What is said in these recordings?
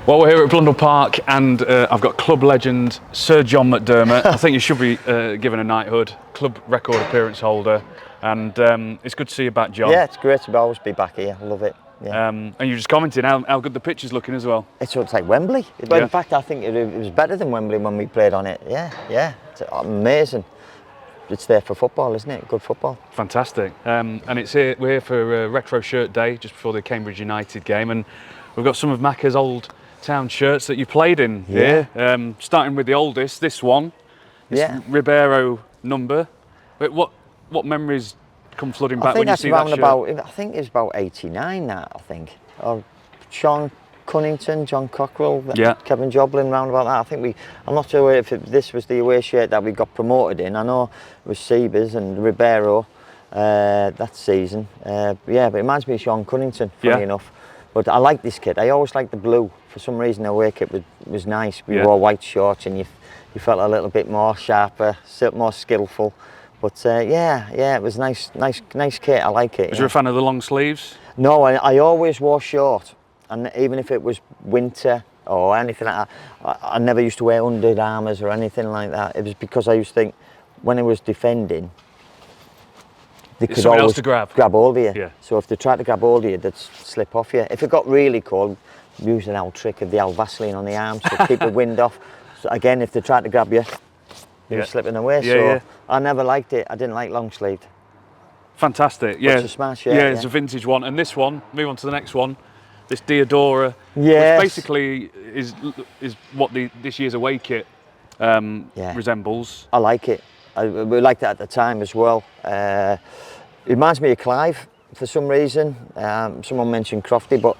Well, we're here at Blundell Park, and I've got club legend Sir John McDermott. I think you should be given a knighthood, club record appearance holder, and it's good to see you back, John. Yeah, it's great to always be back here. I love it. Yeah. And you just commented how good the pitch is looking as well. It looks like Wembley. In fact, I think it was better than Wembley when we played on it. Yeah, it's amazing. It's there for football, isn't it? Good football. Fantastic. And we're here for Retro Shirt Day, just before the Cambridge United game, and we've got some of Macca's old town shirts that you played in here. Starting with the oldest, this one. It's Ribero number. But what memories come flooding back when you see that shirt? I think it's about 89 that, I think. Or Sean Cunnington, John Cockrell, Kevin Joblin, round about that. I'm not sure if this was the away shirt that we got promoted in. I know it was Seabers and Ribero that season. But it reminds me of Sean Cunnington, funny enough. But I like this kit. I always liked the blue. For some reason, the away kit was nice. We wore white shorts, and you felt a little bit more sharper, more skillful. But it was nice kit. I like it. Was you a fan of the long sleeves? No, I always wore short, and even if it was winter or anything like that, I never used to wear Under Armours or anything like that. It was because I used to think when I was defending, they could always grab hold of you. Yeah. So if they tried to grab hold of you, they'd slip off you. If it got really cold, use an old trick of the old Vaseline on the arms to keep the wind off. So again, if they tried to grab you, you were slipping away. I never liked it. I didn't like long sleeved. Fantastic. It's a smash shirt. Yeah, it's a vintage one. And this one, move on to the next one. This Diadora, which basically is what this year's away kit resembles. I like it. We liked it at the time as well. It reminds me of Clive for some reason. Someone mentioned Crofty, but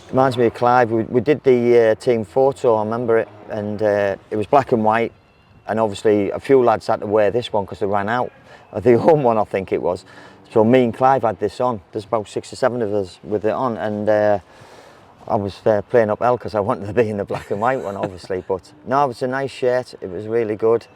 it reminds me of Clive. We did the team photo, I remember it, and it was black and white, and obviously a few lads had to wear this one because they ran out. The home one, I think it was. So me and Clive had this on. There's about 6 or 7 of us with it on, and I was playing up hell because I wanted to be in the black and white one, obviously. But no, it was a nice shirt. It was really good.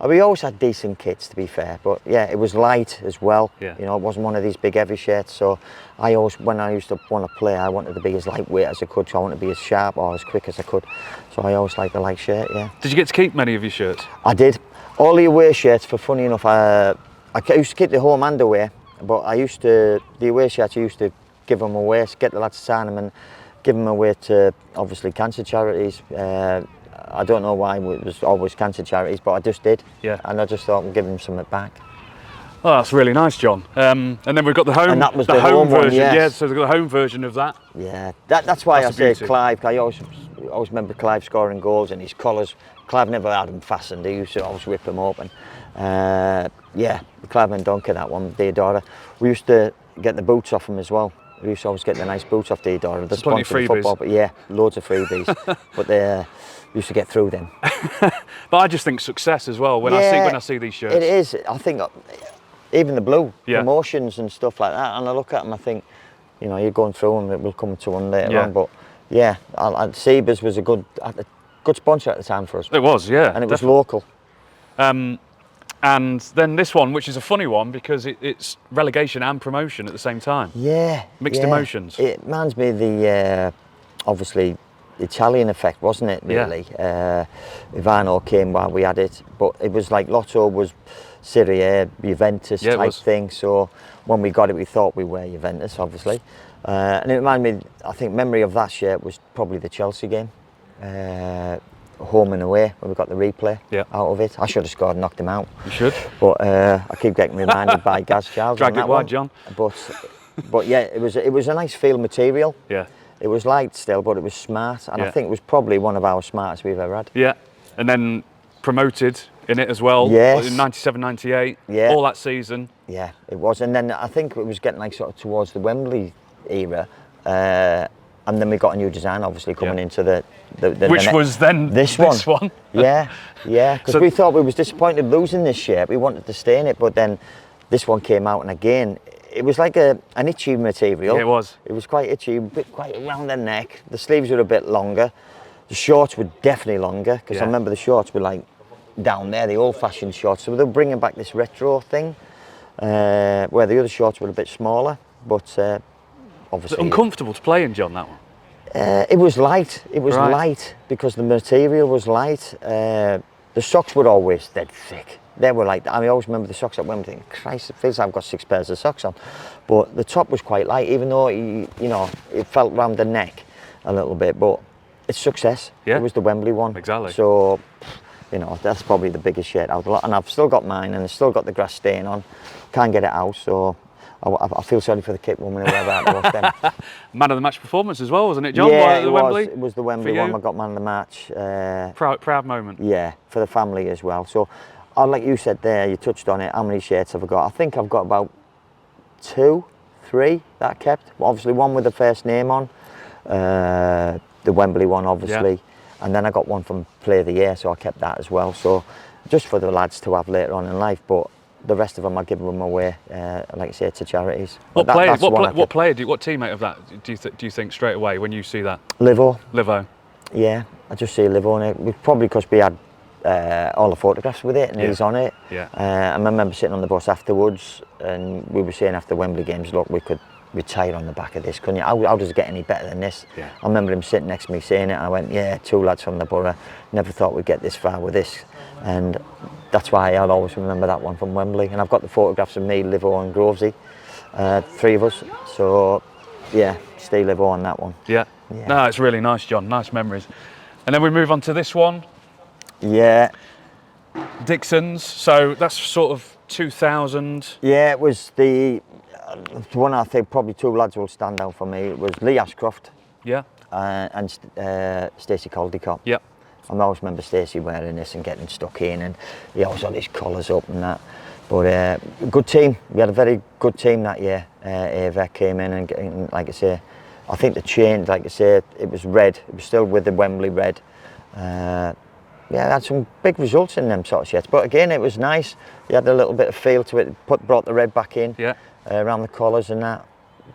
We always had decent kits, to be fair, but it was light as well. You know, it wasn't one of these big heavy shirts. So when I used to want to play, I wanted to be as lightweight as I could. So I wanted to be as sharp or as quick as I could. So I always liked the light shirt. Yeah. Did you get to keep many of your shirts? I did. All the away shirts, for funny enough, I used to keep the home and away, but the away shirts I used to give them away, get the lads to sign them and give them away to obviously cancer charities. I don't know why it was always cancer charities, but I just did. Yeah. And I just thought I'd give them something back. Oh, that's really nice, John. And then we've got the home. And that was the home version. One, yes. Yeah, so we've got the home version of that. Yeah, that's why I say Clive. I always remember Clive scoring goals and his collars. Clive never had them fastened. He used to always rip them open. Clive and Duncan, that one, Diadora. We used to get the boots off him as well. We used to always get the nice boots off Diadora. There's plenty of freebies. Football, but loads of freebies. But they used to get through them. But I just think success as well when I see these shirts. It is. I think even the blue promotions and stuff like that, and I look at them, I think, you know, you're going through them. We'll come to one later on, but Seabers was a good sponsor at the time for us. It was, yeah, and it was local. And then this one, which is a funny one because it's relegation and promotion at the same time. Yeah, mixed emotions. It reminds me of the obviously Italian effect, wasn't it? Really, Ivano came while we had it, but it was like Lotto was Serie A, Juventus type thing. So when we got it, we thought we were Juventus, obviously. And it reminded me. I think memory of that shirt was probably the Chelsea game. Home and away when we got the replay out of it. I should have scored and knocked him out. You should. But I keep getting reminded by Gaz Charles. Drag it wide, John. But yeah, it was a nice feel material. Yeah. It was light still, but it was smart, and I think it was probably one of our smartest we've ever had. Yeah, and then promoted in it as well. Yes. In 97, 98. Yeah. All that season. Yeah, it was, and then I think it was getting like sort of towards the Wembley era. And then we got a new design, obviously, coming into the which was then this one. Yeah, because we thought we was disappointed losing this shirt. We wanted to stay in it, but then this one came out, and again, it was like an itchy material. Yeah, it was. It was quite itchy, quite around the neck. The sleeves were a bit longer. The shorts were definitely longer, because I remember the shorts were like down there, the old-fashioned shorts. So they were bringing back this retro thing, where the other shorts were a bit smaller, but obviously... Uncomfortable to play in, John, that one? It was light. It was Right. light because the material was light. The socks were always dead thick. They were like, I always remember the socks at Wembley thinking, Christ, it feels like I've got 6 pairs of socks on. But the top was quite light, even though, you know, it felt round the neck a little bit. But it's success. Yeah. It was the Wembley one. Exactly. So, you know, that's probably the biggest shirt out of a lot. And I've still got mine, and I've still got the grass stain on. Can't get it out, so I feel sorry for the kit woman who ever had to wash them. Man of the match performance as well, wasn't it, John? Yeah, The Wembley? it was the Wembley For one. you? I got man of the match. Proud moment. Yeah, for the family as well. So, like you said there, you touched on it. How many shirts have I got? I think I've got about 2, 3 that I kept. Obviously, one with the first name on, the Wembley one, obviously, Yeah. and then I got one from Play of the Year, so I kept that as well. So, just for the lads to have later on in life, but the rest of them I give them away, like I say, to charities. What But player? that's the one I What kept. player? What teammate of that do you think straight away when you see that? Livo. Livo. Yeah, I just see Livo on it. Probably because we had all the photographs with it, and Yeah. he's on it. Yeah. I remember sitting on the bus afterwards, and we were saying after Wembley games, look, we could retire on the back of this, couldn't you? How does it get any better than this? Yeah. I remember him sitting next to me saying it, and I went, yeah, 2 lads from the borough, never thought we'd get this far with this. And that's why I'll always remember that one from Wembley. And I've got the photographs of me, Livo and Grovesy, 3 of us. So, yeah, stay Livo on that one. Yeah. Yeah. No, it's really nice, John. Nice memories. And then we move on to this one, Yeah. Dixons. So that's sort of 2000. Yeah, it was the one I think probably 2 lads will stand out for me. It was Lee Ashcroft Yeah. and Stacey Caldecott. Yeah. I always remember Stacey wearing this and getting stuck in, and he always had his collars up and that. But good team. We had a very good team that year. Ava came in and like I say, I think the chain, like I say, it was red. It was still with the Wembley red. Yeah, had some big results in them sort of shirts. But again, it was nice. You had a little bit of feel to it. Brought the red back in. Yeah. Around the collars and that.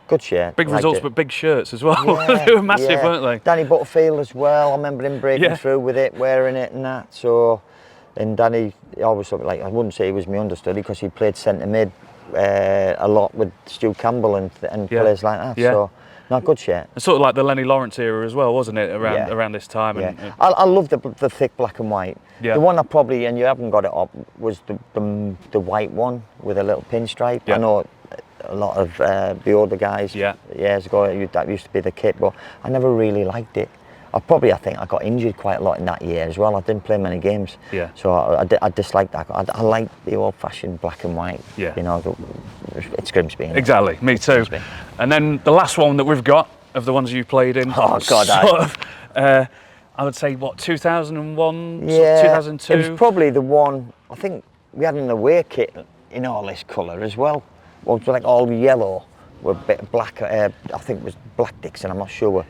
Good shirt. Big liked results, it. but big shirts as well. Yeah, They were massive, yeah. weren't they? Danny Butterfield as well. I remember him breaking Yeah. through with it, wearing it and that. So, and Danny, he always looked like, I wouldn't say he was my understudy because he played centre mid a lot with Stu Campbell and Yeah. players like that. Yeah. So, no, good shirt. It's sort of like the Lenny Lawrence era as well, wasn't it? Yeah. Around this time. Yeah. And, I love the thick black and white. Yeah. The one I probably, and you haven't got it up, was the white one with a little pinstripe. Yeah. I know a lot of the older guys Yeah. years ago, that used to be the kit, but I never really liked it. I think I got injured quite a lot in that year as well. I didn't play many games. Yeah. So I disliked that. I like the old-fashioned black and white. Yeah. You know, it's Grimsby. innit? Exactly, me too. Grimsby. And then the last one that we've got of the ones you played in. Oh, God, sort of, I would say what 2001, Yeah, 2002. it was probably the one. I think we had an away kit in all this colour as well. Well, it was like all yellow with a bit of black. I think it was black Dixon. I'm not sure,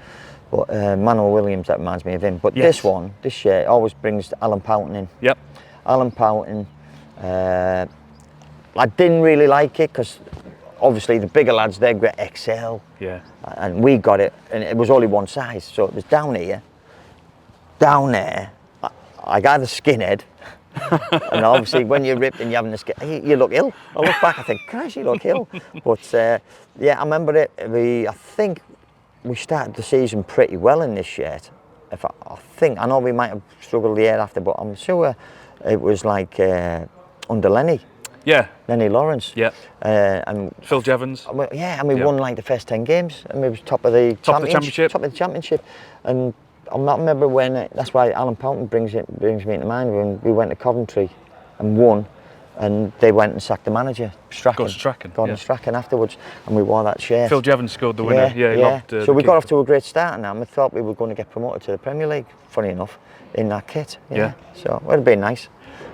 but Manuel Williams, that reminds me of him. But Yes. this shirt always brings Alan Poughton in. Yep. Alan Poughton. I didn't really like it because obviously the bigger lads, they got XL. Yeah. And we got it, and it was only one size, so it was down here, down there. I got the skinhead, and obviously when you're ripped and you're having the skin, you look ill. I look back, I think, Christ, you look ill. But yeah, I remember it. I think we started the season pretty well in this shirt. I know we might have struggled the year after, but I'm sure it was like under Lenny Lawrence. Yeah. And Phil Jevons. yeah, and we Yeah. won like the first 10 games, and we was top of the championship. Top of the championship, and I remember when that's why Alan Poughton brings me into mind when we went to Coventry and won, and they went and sacked the manager, Gordon Strachan afterwards, and we wore that shirt. Phil Jevons scored the winner. Yeah, he loved, so the we got keeper. off to a great start, and we thought we were going to get promoted to the Premier League. Funny enough, in that kit. Yeah. So it would have been nice. It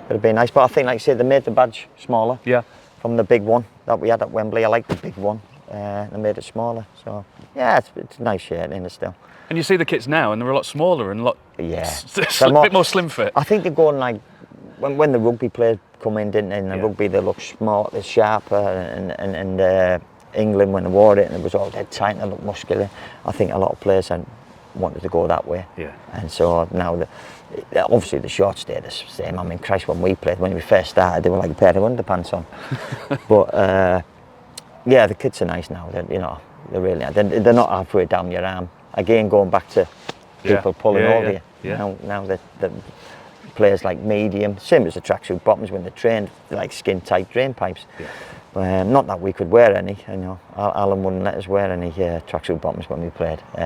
would have been nice, but I think, like I said, they made the badge smaller. Yeah. From the big one that we had at Wembley. I like the big one. They made it smaller. So yeah, it's a nice shirt in it still. And you see the kits now, and they're a lot smaller and a lot. Yeah. A bit more slim fit. I think they're going like when the rugby players come in, didn't they? And the Yeah. rugby, they look smart, they're sharper, and England when they wore it and it was all dead tight and they look muscular. I think a lot of players wanted to go that way. Yeah. And so now obviously the shorts stay the same. I mean, Christ, when we first started, they were like a pair of underpants on. But yeah, the kits are nice now. You know, they really are. They're not halfway down your arm. again, going back to people pulling over you. Yeah. Now the players like medium, same as the tracksuit bottoms when they're trained, like skin tight drain pipes. Not that we could wear any, you know, Alan wouldn't let us wear any tracksuit bottoms when we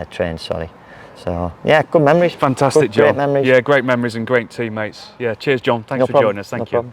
trained, sorry. So yeah, good memories. Fantastic, John. Great memories. Yeah, great memories and great teammates. Yeah, cheers, John. Thanks for joining us. Thank you. Problem.